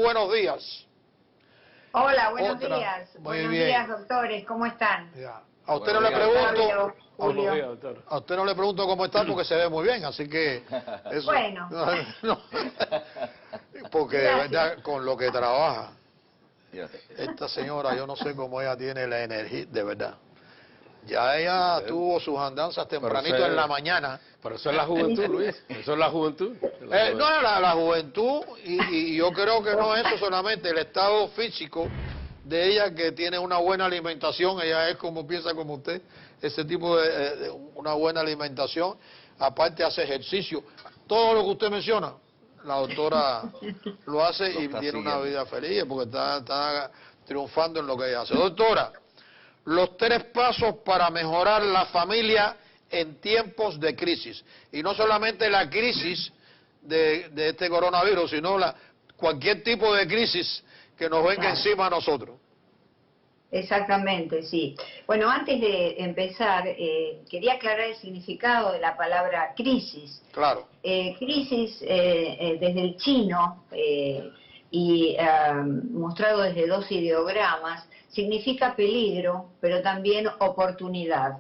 buenos días. Hola, buenos días. Buenos días, doctores, ¿cómo están? Ya. A usted no le pregunto, Julio. a usted no le pregunto cómo está porque se ve muy bien, así que eso, bueno. No, porque de verdad con lo que trabaja esta señora, yo no sé cómo ella tiene la energía, de verdad. Ya ella tuvo sus andanzas tempranito en la mañana. Pero eso es la juventud, Luis. Eso es la juventud. No, la juventud, y yo creo que no es eso solamente, el estado físico de ella, que tiene una buena alimentación. Ella es como piensa como usted, ese tipo de una buena alimentación. Aparte hace ejercicio. Todo lo que usted menciona, la doctora lo hace y tiene una vida feliz porque está triunfando en lo que ella hace. Doctora, los 3 pasos para mejorar la familia en tiempos de crisis. Y no solamente la crisis de este coronavirus, sino cualquier tipo de crisis que nos venga encima a nosotros. Exactamente, sí. Bueno, antes de empezar, quería aclarar el significado de la palabra crisis. Claro. Crisis, desde el chino, y mostrado desde 2 ideogramas, significa peligro, pero también oportunidad.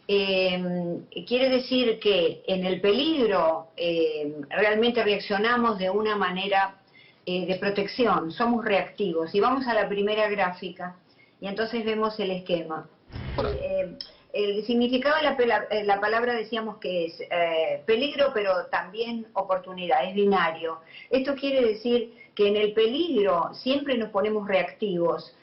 Quiere decir que en el peligro realmente reaccionamos de una manera de protección, somos reactivos. Y vamos a la primera gráfica y entonces vemos el esquema. El significado de la palabra decíamos que es peligro, pero también oportunidad, es binario. Esto quiere decir que en el peligro siempre nos ponemos reactivos.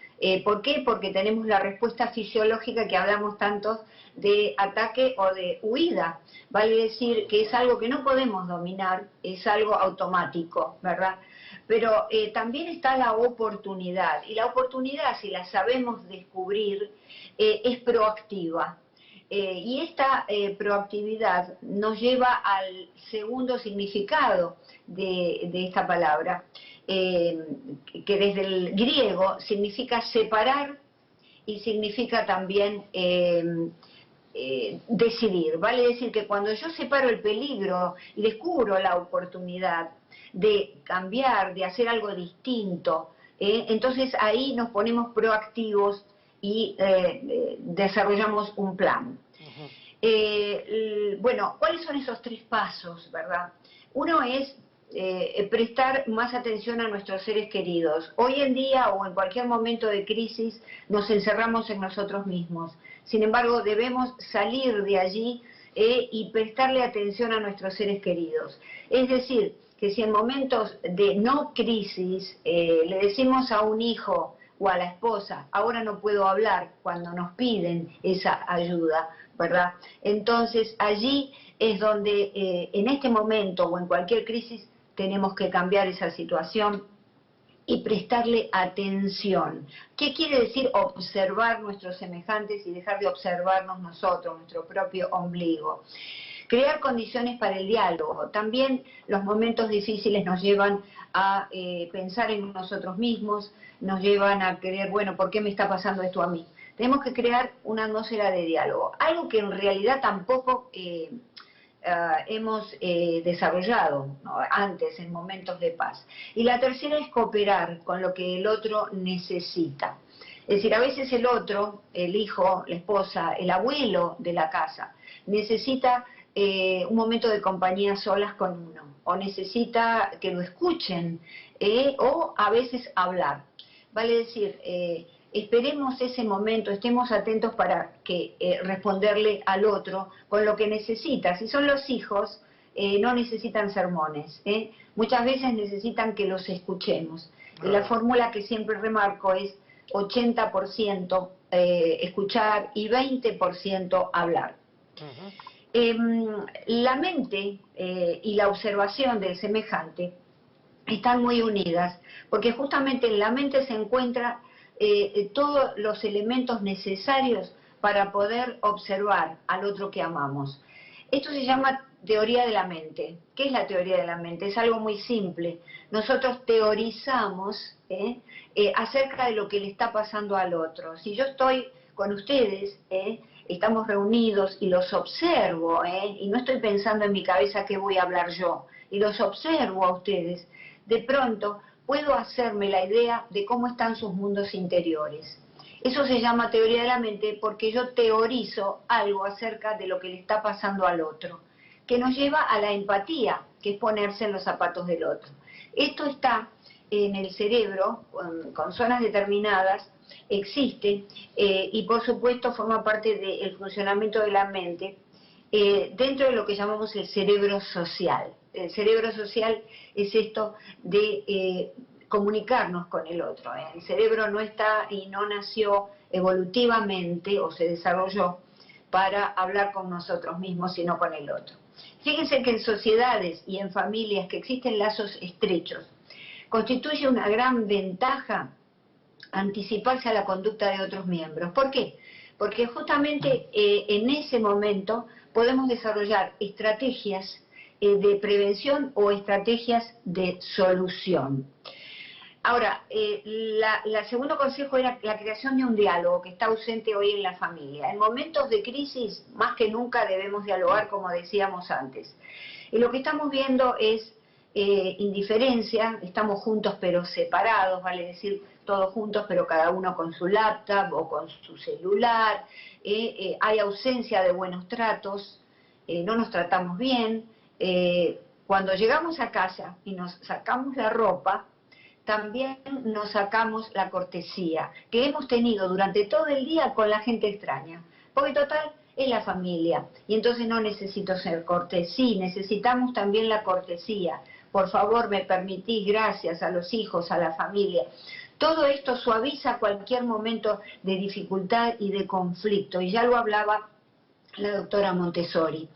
¿Por qué? Porque tenemos la respuesta fisiológica que hablamos tanto de ataque o de huida. Vale decir que es algo que no podemos dominar, es algo automático, ¿verdad? Pero también está la oportunidad, y la oportunidad, si la sabemos descubrir, es proactiva. Y esta proactividad nos lleva al segundo significado de esta palabra, que desde el griego significa separar y significa también decidir. Vale decir que cuando yo separo el peligro y descubro la oportunidad de cambiar, de hacer algo distinto, entonces ahí nos ponemos proactivos y desarrollamos un plan. Bueno, ¿cuáles son esos 3 pasos, verdad? Uno es prestar más atención a nuestros seres queridos. Hoy en día o en cualquier momento de crisis nos encerramos en nosotros mismos. Sin embargo, debemos salir de allí y prestarle atención a nuestros seres queridos. Es decir, que si en momentos de no crisis le decimos a un hijo o a la esposa, ahora no puedo hablar, cuando nos piden esa ayuda, ¿verdad? Entonces allí es donde en este momento o en cualquier crisis tenemos que cambiar esa situación y prestarle atención. ¿Qué quiere decir observar nuestros semejantes y dejar de observarnos nosotros, nuestro propio ombligo? Crear condiciones para el diálogo. También los momentos difíciles nos llevan a pensar en nosotros mismos, nos llevan a creer, bueno, ¿por qué me está pasando esto a mí? Tenemos que crear una atmósfera de diálogo, algo que en realidad tampoco hemos desarrollado, ¿no?, antes, en momentos de paz. Y la tercera es cooperar con lo que el otro necesita. Es decir, a veces el otro, el hijo, la esposa, el abuelo de la casa, necesita un momento de compañía solas con uno, o necesita que lo escuchen, o a veces hablar. Vale decir, esperemos ese momento, estemos atentos para que responderle al otro con lo que necesita. Si son los hijos, no necesitan sermones, muchas veces necesitan que los escuchemos. La fórmula que siempre remarco es 80% escuchar y 20% hablar. La mente y la observación del semejante están muy unidas, porque justamente en la mente se encuentran todos los elementos necesarios para poder observar al otro que amamos. Esto se llama teoría de la mente. ¿Qué es la teoría de la mente? Es algo muy simple. Nosotros teorizamos acerca de lo que le está pasando al otro. Si yo estoy con ustedes, estamos reunidos y los observo, y no estoy pensando en mi cabeza qué voy a hablar yo, y los observo a ustedes, de pronto puedo hacerme la idea de cómo están sus mundos interiores. Eso se llama teoría de la mente porque yo teorizo algo acerca de lo que le está pasando al otro, que nos lleva a la empatía, que es ponerse en los zapatos del otro. Esto está en el cerebro, con zonas determinadas, existe y por supuesto forma parte del funcionamiento de la mente dentro de lo que llamamos el cerebro social. El cerebro social es esto de comunicarnos con el otro. El cerebro no está y no nació evolutivamente o se desarrolló para hablar con nosotros mismos, sino con el otro. Fíjense que en sociedades y en familias que existen lazos estrechos, constituye una gran ventaja anticiparse a la conducta de otros miembros. ¿Por qué? Porque justamente en ese momento podemos desarrollar estrategias de prevención o estrategias de solución. Ahora, el segundo consejo era la creación de un diálogo que está ausente hoy en la familia. En momentos de crisis, más que nunca debemos dialogar, como decíamos antes. Y lo que estamos viendo es indiferencia, estamos juntos pero separados, vale decir, todos juntos pero cada uno con su laptop o con su celular, hay ausencia de buenos tratos, no nos tratamos bien, cuando llegamos a casa y nos sacamos la ropa, también nos sacamos la cortesía que hemos tenido durante todo el día con la gente extraña, porque total es la familia, y entonces no necesito ser cortés, sí, necesitamos también la cortesía. Por favor, me permitís, gracias a los hijos, a la familia. Todo esto suaviza cualquier momento de dificultad y de conflicto, y ya lo hablaba la doctora Montessori.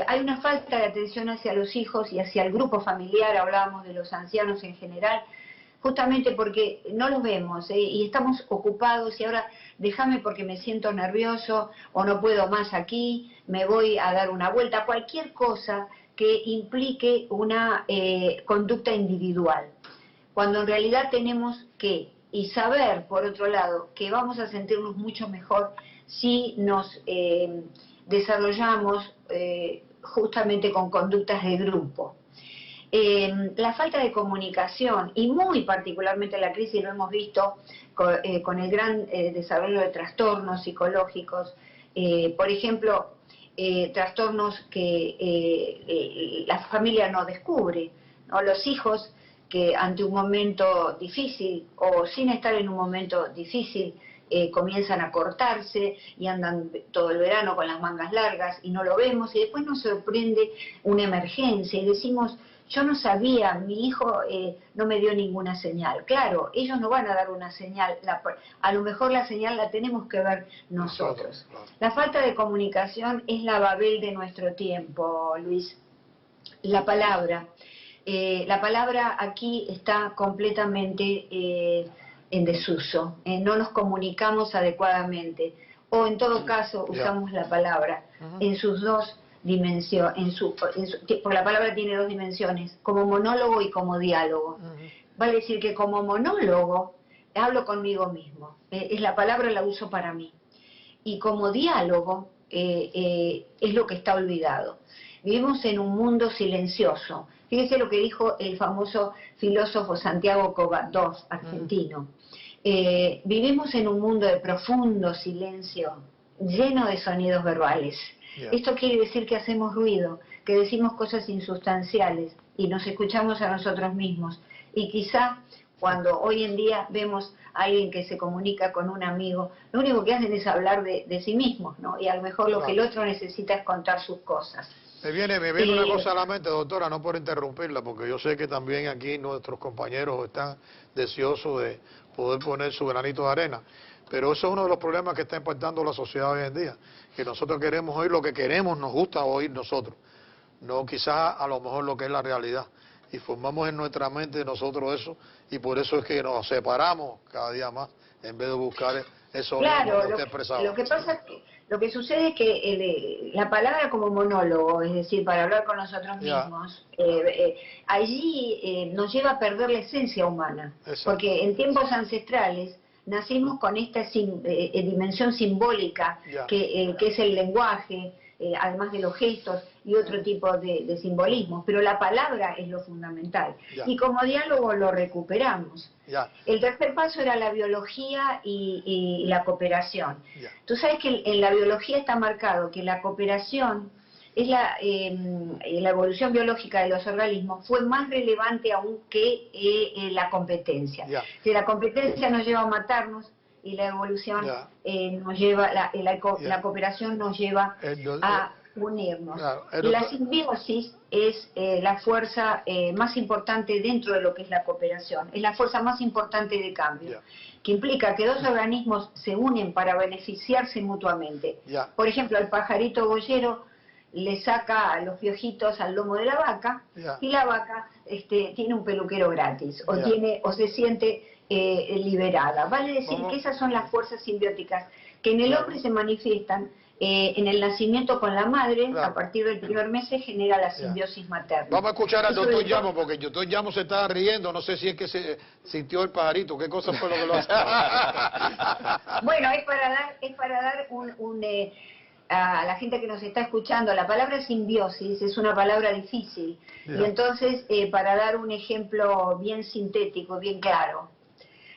Hay una falta de atención hacia los hijos y hacia el grupo familiar, hablábamos de los ancianos en general, justamente porque no los vemos y estamos ocupados y ahora déjame porque me siento nervioso o no puedo más aquí, me voy a dar una vuelta, cualquier cosa que implique una conducta individual, cuando en realidad tenemos que, y saber por otro lado, que vamos a sentirnos mucho mejor si nos desarrollamos justamente con conductas de grupo. La falta de comunicación, y muy particularmente la crisis, lo hemos visto con el gran desarrollo de trastornos psicológicos, por ejemplo, trastornos que la familia no descubre, ¿no? Los hijos que ante un momento difícil o sin estar en un momento difícil comienzan a cortarse y andan todo el verano con las mangas largas y no lo vemos y después nos sorprende una emergencia y decimos, yo no sabía, mi hijo no me dio ninguna señal. Claro, ellos no van a dar una señal, a lo mejor la señal la tenemos que ver nosotros. La falta de comunicación es la Babel de nuestro tiempo, Luis. La palabra aquí está completamente en desuso, no nos comunicamos adecuadamente, o en todo caso usamos la palabra en sus dos dimensiones, porque la palabra tiene dos dimensiones, como monólogo y como diálogo. Vale decir que como monólogo hablo conmigo mismo, es la palabra la uso para mí, y como diálogo es lo que está olvidado. Vivimos en un mundo silencioso. Fíjese lo que dijo el famoso filósofo Santiago Cogadov, argentino. Vivimos en un mundo de profundo silencio, lleno de sonidos verbales. Esto quiere decir que hacemos ruido, que decimos cosas insustanciales y nos escuchamos a nosotros mismos. Y quizá cuando hoy en día vemos a alguien que se comunica con un amigo, lo único que hacen es hablar de sí mismos, ¿no? Y a lo mejor lo que el otro necesita es contar sus cosas. Me viene una cosa a la mente, doctora, no por interrumpirla, porque yo sé que también aquí nuestros compañeros están deseosos de poder poner su granito de arena, pero eso es uno de los problemas que está impactando la sociedad hoy en día, que nosotros queremos oír lo que queremos, nos gusta oír nosotros, no quizás a lo mejor lo que es la realidad, y formamos en nuestra mente nosotros eso, y por eso es que nos separamos cada día más, en vez de buscar eso claro, que usted expresaba. Lo que pasa es que lo que sucede es que la palabra como monólogo, es decir, para hablar con nosotros mismos, allí nos lleva a perder la esencia humana. Exacto. Porque en tiempos ancestrales nacimos con esta dimensión simbólica que es el lenguaje, además de los gestos, y otro tipo de simbolismos, pero la palabra es lo fundamental. Ya. Y como diálogo lo recuperamos. Ya. El tercer paso era la biología y la cooperación. Ya. Tú sabes que en la biología está marcado que la cooperación es la evolución biológica de los organismos fue más relevante aún que la competencia. Ya. Si la competencia nos lleva a matarnos y la evolución Ya. nos lleva, Ya. la cooperación nos lleva a unirnos. Claro, Y la simbiosis es la fuerza más importante dentro de lo que es la cooperación, es la fuerza más importante de cambio, Ya. que implica que dos organismos se unen para beneficiarse mutuamente. Ya. Por ejemplo, el pajarito boyero le saca los piojitos al lomo de la vaca, Ya. y la vaca tiene un peluquero gratis, o Ya. o se siente liberada. Vale decir ¿Cómo? que esas son las fuerzas simbióticas que en el Claro. hombre se manifiestan en el nacimiento con la madre. Claro. A partir del primer mes se genera la Ya. simbiosis materna. Vamos a escuchar al Eso doctor es- Llamo, porque el doctor Llamo se estaba riendo, no sé si es que se sintió el pajarito, qué cosa fue lo que lo hace. Bueno, es para dar a la gente que nos está escuchando, la palabra simbiosis es una palabra difícil, Ya. y entonces para dar un ejemplo bien sintético, bien claro,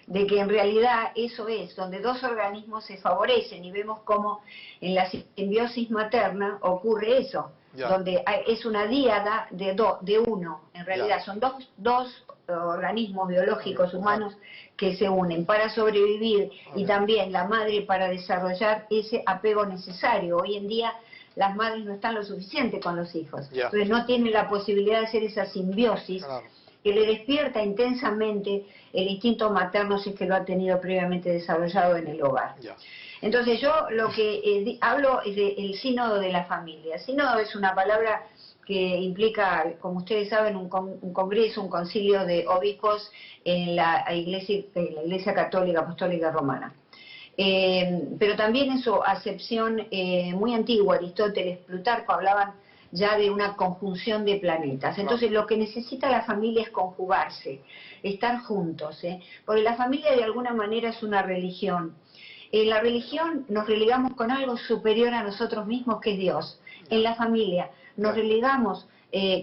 de que en realidad eso es, donde dos organismos se favorecen, y vemos cómo en la simbiosis materna ocurre eso, Ya. donde es una díada de uno, en realidad Ya. son dos organismos biológicos humanos que se unen para sobrevivir, y también la madre para desarrollar ese apego necesario. Hoy en día las madres no están lo suficiente con los hijos, Ya. entonces no tienen la posibilidad de hacer esa simbiosis Claro. que le despierta intensamente el instinto materno, si es que lo ha tenido previamente desarrollado en el hogar. Ya. Entonces yo lo que hablo es del sínodo de la familia. Sínodo es una palabra que implica, como ustedes saben, un congreso, un concilio de obispos en la Iglesia Católica Apostólica Romana. Pero también en su acepción muy antigua, Aristóteles, Plutarco, hablaban ya de una conjunción de planetas. Entonces lo que necesita la familia es conjugarse, estar juntos, porque la familia de alguna manera es una religión. En la religión nos religamos con algo superior a nosotros mismos, que es Dios. En la familia nos religamos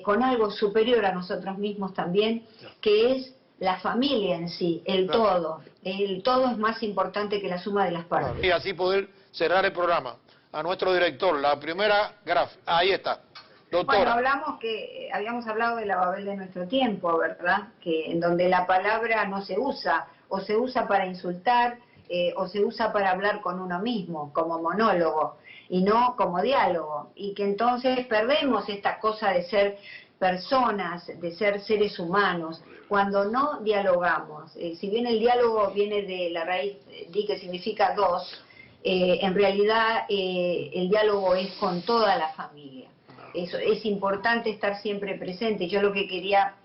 con algo superior a nosotros mismos también, que es la familia en sí, el todo. El todo es más importante que la suma de las partes. Y así poder cerrar el programa. A nuestro director, la primera gráfica, ahí está, doctora. Bueno, habíamos hablado de la Babel de nuestro tiempo, ¿verdad? Que en donde la palabra no se usa, o se usa para insultar, o se usa para hablar con uno mismo, como monólogo, y no como diálogo, y que entonces perdemos esta cosa de ser personas, de ser seres humanos, cuando no dialogamos. Si bien el diálogo viene de la raíz di, que significa dos, en realidad el diálogo es con toda la familia. Eso, es importante estar siempre presente. Yo lo que quería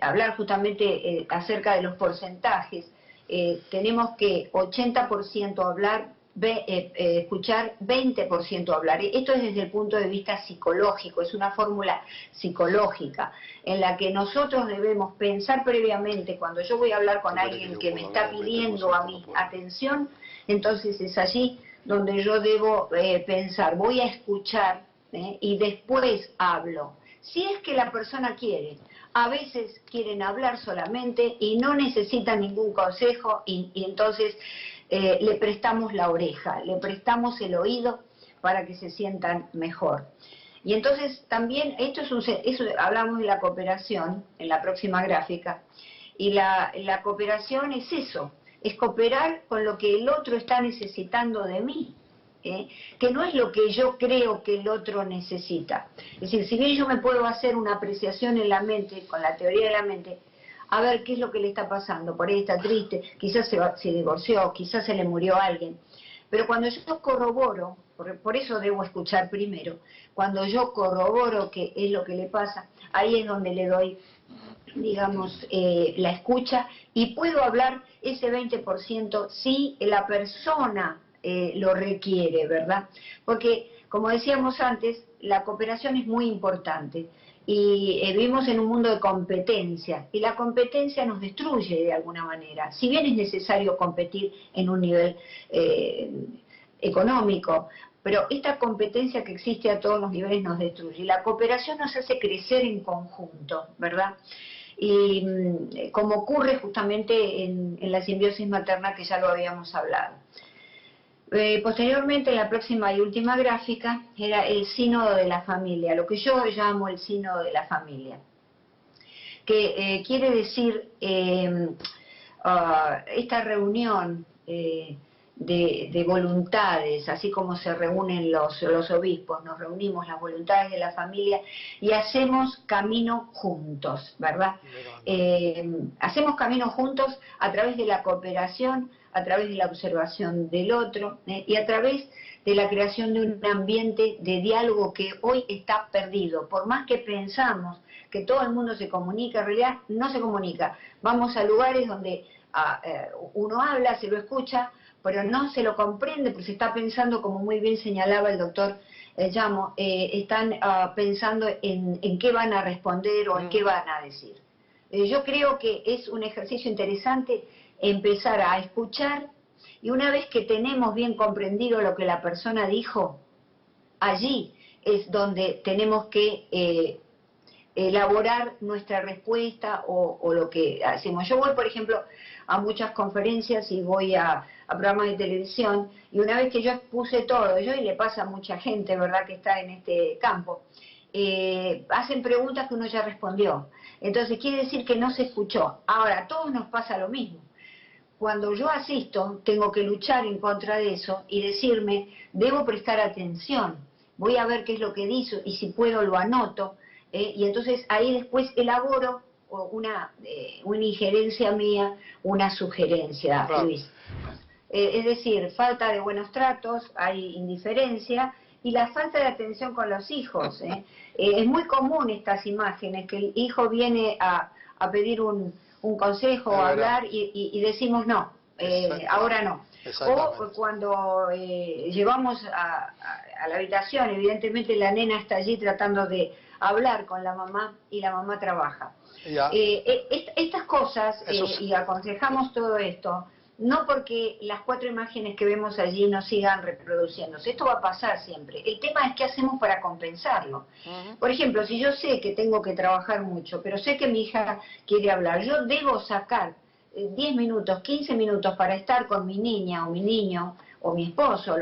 hablar justamente acerca de los porcentajes. Tenemos que 80% hablar, escuchar, 20% hablar. Esto es desde el punto de vista psicológico, es una fórmula psicológica en la que nosotros debemos pensar previamente. Cuando yo voy a hablar con alguien que me está pidiendo a mi atención, entonces es allí donde yo debo pensar, voy a escuchar y después hablo. Si es que la persona quiere. A veces quieren hablar solamente y no necesitan ningún consejo, y entonces le prestamos la oreja, le prestamos el oído para que se sientan mejor. Y entonces también, eso hablamos de la cooperación en la próxima gráfica, y la cooperación es eso, es cooperar con lo que el otro está necesitando de mí. Que no es lo que yo creo que el otro necesita. Es decir, si bien yo me puedo hacer una apreciación en la mente, con la teoría de la mente, a ver qué es lo que le está pasando, por ahí está triste, quizás se divorció, quizás se le murió alguien, pero cuando yo corroboro, por eso debo escuchar primero, cuando yo corroboro qué es lo que le pasa, ahí es donde le doy, digamos, la escucha, y puedo hablar ese 20% si la persona lo requiere, ¿verdad? Porque, como decíamos antes, la cooperación es muy importante, y vivimos en un mundo de competencia, y la competencia nos destruye de alguna manera. Si bien es necesario competir en un nivel económico, pero esta competencia que existe a todos los niveles nos destruye. La cooperación nos hace crecer en conjunto, ¿verdad? Y como ocurre justamente en la simbiosis materna, que ya lo habíamos hablado. Posteriormente, la próxima y última gráfica era el sínodo de la familia, lo que yo llamo el sínodo de la familia, que quiere decir esta reunión de voluntades, así como se reúnen los obispos, nos reunimos las voluntades de la familia y hacemos camino juntos, ¿verdad? Hacemos camino juntos a través de la cooperación, a través de la observación del otro y a través de la creación de un ambiente de diálogo que hoy está perdido. Por más que pensamos que todo el mundo se comunica, en realidad no se comunica. Vamos a lugares donde uno habla, se lo escucha, pero no se lo comprende porque se está pensando, como muy bien señalaba el doctor Llamo, están pensando en qué van a responder o en qué van a decir. Yo creo que es un ejercicio interesante empezar a escuchar, y una vez que tenemos bien comprendido lo que la persona dijo, allí es donde tenemos que elaborar nuestra respuesta o lo que hacemos. Yo voy, por ejemplo, a muchas conferencias y voy a programas de televisión, y una vez que yo expuse todo, y le pasa a mucha gente, ¿verdad?, que está en este campo, hacen preguntas que uno ya respondió. Entonces quiere decir que no se escuchó. Ahora, a todos nos pasa lo mismo. Cuando yo asisto, tengo que luchar en contra de eso y decirme, debo prestar atención, voy a ver qué es lo que dice y si puedo lo anoto, y entonces ahí después elaboro una injerencia mía, una sugerencia, Claro. Luis. Es decir, falta de buenos tratos, hay indiferencia y la falta de atención con los hijos. Es muy común estas imágenes, que el hijo viene a pedir un consejo o hablar y decimos no, ahora no. O cuando llevamos a la habitación, evidentemente la nena está allí tratando de hablar con la mamá y la mamá trabaja. Estas cosas, y aconsejamos todo esto, no porque las 4 imágenes que vemos allí no sigan reproduciéndose, esto va a pasar siempre. El tema es qué hacemos para compensarlo. Por ejemplo, si yo sé que tengo que trabajar mucho, pero sé que mi hija quiere hablar, yo debo sacar 10 minutos, 15 minutos para estar con mi niña o mi niño, o mi esposo,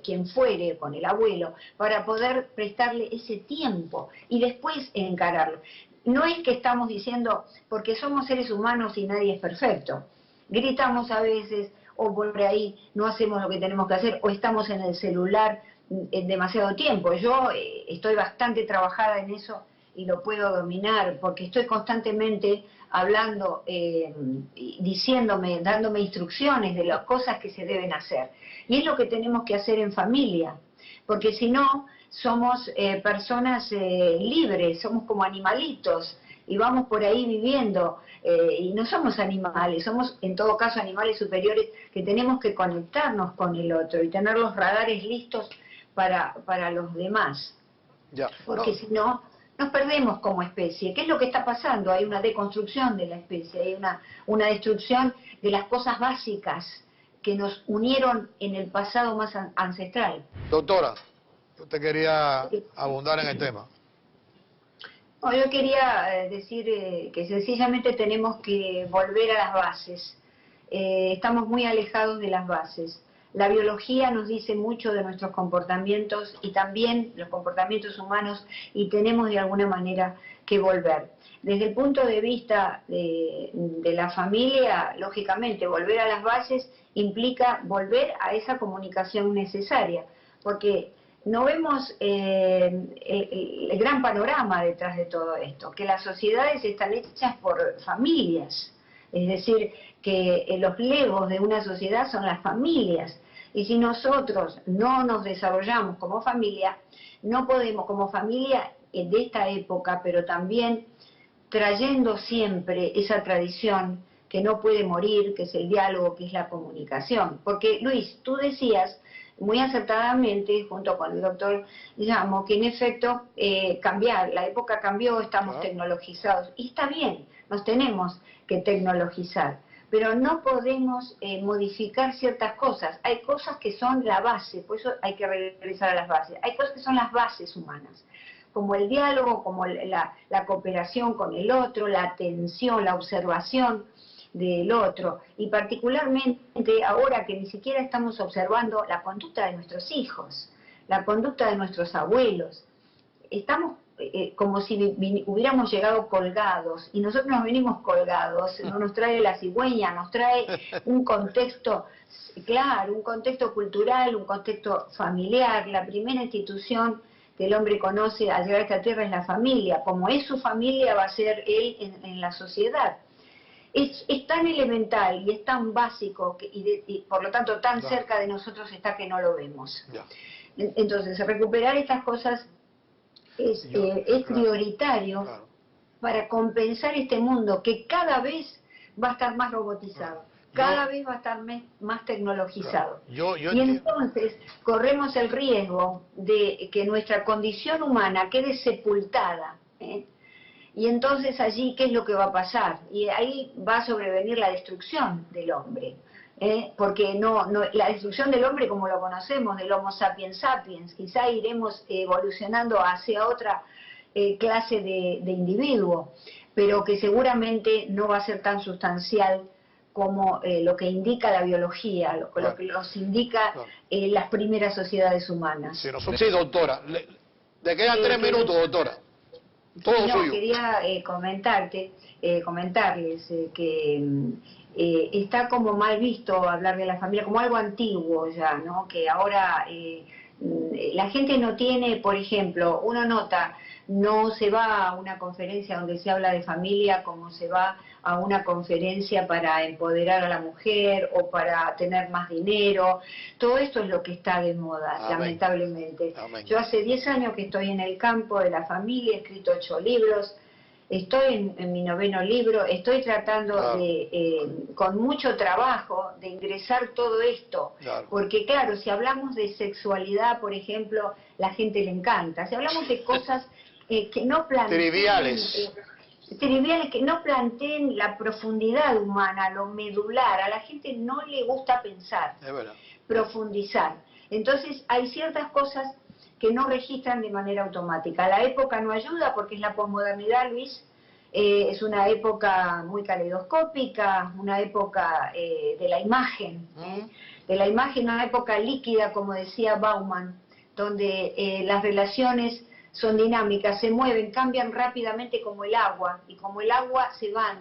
quien fuere, con el abuelo, para poder prestarle ese tiempo y después encararlo. No es que estamos diciendo, porque somos seres humanos y nadie es perfecto. Gritamos a veces, o por ahí no hacemos lo que tenemos que hacer, o estamos en el celular en demasiado tiempo. Yo estoy bastante trabajada en eso y lo puedo dominar, porque estoy constantemente hablando, diciéndome, dándome instrucciones de las cosas que se deben hacer. Y es lo que tenemos que hacer en familia, porque si no, somos personas libres, somos como animalitos, y vamos por ahí viviendo, y no somos animales, somos en todo caso animales superiores que tenemos que conectarnos con el otro y tener los radares listos para los demás. Porque si no, nos perdemos como especie. ¿Qué es lo que está pasando? Hay una deconstrucción de la especie, hay una destrucción de las cosas básicas que nos unieron en el pasado más ancestral. Doctora, usted quería abundar en el tema. No, yo quería decir que sencillamente tenemos que volver a las bases. Estamos muy alejados de las bases. La biología nos dice mucho de nuestros comportamientos y también los comportamientos humanos, y tenemos de alguna manera que volver. Desde el punto de vista de la familia, lógicamente, volver a las bases implica volver a esa comunicación necesaria, porque no vemos el gran panorama detrás de todo esto, que las sociedades están hechas por familias, es decir, que los legos de una sociedad son las familias, y si nosotros no nos desarrollamos como familia, no podemos, como familia de esta época, pero también trayendo siempre esa tradición que no puede morir, que es el diálogo, que es la comunicación. Porque, Luis, tú decías muy acertadamente, junto con el doctor Llamo, que en efecto la época cambió, estamos tecnologizados, y está bien, nos tenemos que tecnologizar, pero no podemos modificar ciertas cosas. Hay cosas que son la base, por eso hay que regresar a las bases. Hay cosas que son las bases humanas, como el diálogo, como la cooperación con el otro, la atención, la observación del otro, y particularmente ahora que ni siquiera estamos observando la conducta de nuestros hijos, la conducta de nuestros abuelos. Estamos como si hubiéramos llegado colgados, y nosotros nos venimos colgados, no nos trae la cigüeña, nos trae un contexto, claro, un contexto cultural, un contexto familiar. La primera institución que el hombre conoce al llegar a esta tierra es la familia. Como es su familia, va a ser él en la sociedad. Es tan elemental y es tan básico y por lo tanto tan cerca de nosotros está que no lo vemos. Entonces, recuperar estas cosas es prioritario para compensar este mundo que cada vez va a estar más robotizado, cada vez va a estar más tecnologizado. Y entonces corremos el riesgo de que nuestra condición humana quede sepultada, y entonces allí, ¿qué es lo que va a pasar? Y ahí va a sobrevenir la destrucción del hombre. Porque la destrucción del hombre como lo conocemos, del Homo sapiens sapiens, quizá iremos evolucionando hacia otra clase de individuo, pero que seguramente no va a ser tan sustancial como lo que indica la biología, lo que nos indica las primeras sociedades humanas. Sí, doctora. ¿Le quedan 3 minutos, doctora? Todo suyo. Quería comentarles que está como mal visto hablar de la familia, como algo antiguo ya, ¿no? Que ahora la gente no tiene, por ejemplo, uno nota, no se va a una conferencia donde se habla de familia como se va a una conferencia para empoderar a la mujer o para tener más dinero. Todo esto es lo que está de moda, lamentablemente. Yo hace 10 años que estoy en el campo de la familia, he escrito 8 libros, estoy en mi 9º libro, estoy tratando de, con mucho trabajo, de ingresar todo esto, porque claro, si hablamos de sexualidad, por ejemplo, la gente le encanta. Si hablamos de cosas que no planteen, triviales, que no planteen la profundidad humana, lo medular, a la gente no le gusta pensar, profundizar. Entonces hay ciertas cosas que no registran de manera automática. La época no ayuda porque es la posmodernidad, Luis, es una época muy caleidoscópica, una época de la imagen, una época líquida, como decía Bauman, donde las relaciones son dinámicas, se mueven, cambian rápidamente como el agua, y como el agua se va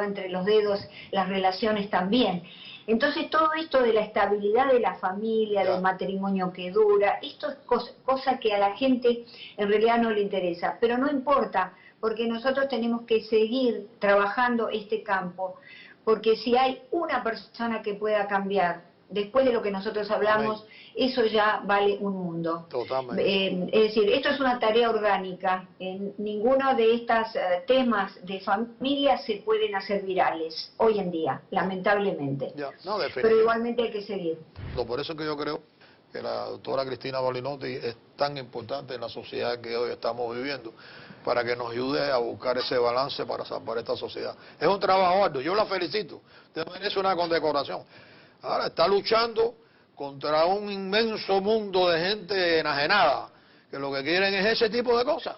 entre los dedos, las relaciones también. Entonces todo esto de la estabilidad de la familia, del matrimonio que dura, esto es cosa que a la gente en realidad no le interesa, pero no importa, porque nosotros tenemos que seguir trabajando este campo, porque si hay una persona que pueda cambiar después de lo que nosotros hablamos, eso ya vale un mundo. Totalmente. Es decir, esto es una tarea orgánica. En ninguno de estos temas de familia se pueden hacer virales hoy en día, lamentablemente. Pero igualmente hay que seguir. Por eso que yo creo que la doctora Cristina Balinotti es tan importante en la sociedad que hoy estamos viviendo, para que nos ayude a buscar ese balance para salvar esta sociedad. Es un trabajo arduo, yo la felicito, usted merece una condecoración. Ahora está luchando contra un inmenso mundo de gente enajenada, que lo que quieren es ese tipo de cosas.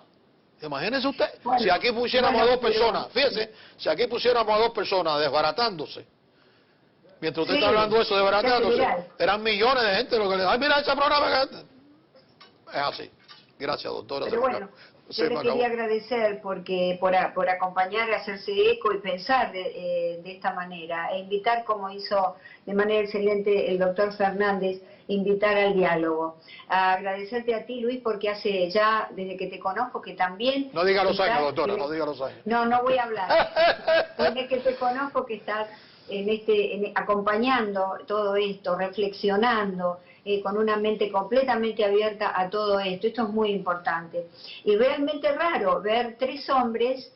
Imagínese usted, si aquí pusiéramos a 2 personas, fíjese, si aquí pusiéramos a 2 personas desbaratándose, mientras usted está hablando de eso, desbaratándose, eran millones de gente lo que le da. Ay, mira ese programa que... Es así. Gracias, doctora. Pero bueno, yo le quería agradecer por acompañar, hacerse eco y pensar de esta manera, e invitar, como hizo de manera excelente el doctor Fernández, invitar al diálogo. A agradecerte a ti, Luis, porque hace ya, desde que te conozco, que también... No diga los años, doctora, no diga los años. No voy a hablar. Desde que te conozco que estás acompañando todo esto, reflexionando, con una mente completamente abierta a todo esto. Esto es muy importante. Y realmente raro ver 3 hombres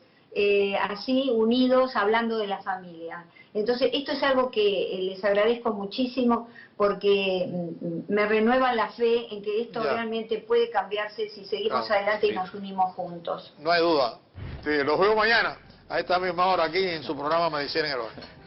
así unidos hablando de la familia. Entonces esto es algo que les agradezco muchísimo, porque me renuevan la fe en que esto realmente puede cambiarse si seguimos adelante y nos unimos juntos. No hay duda. Sí, los veo mañana a esta misma hora aquí en su programa Medicina en el Hogar.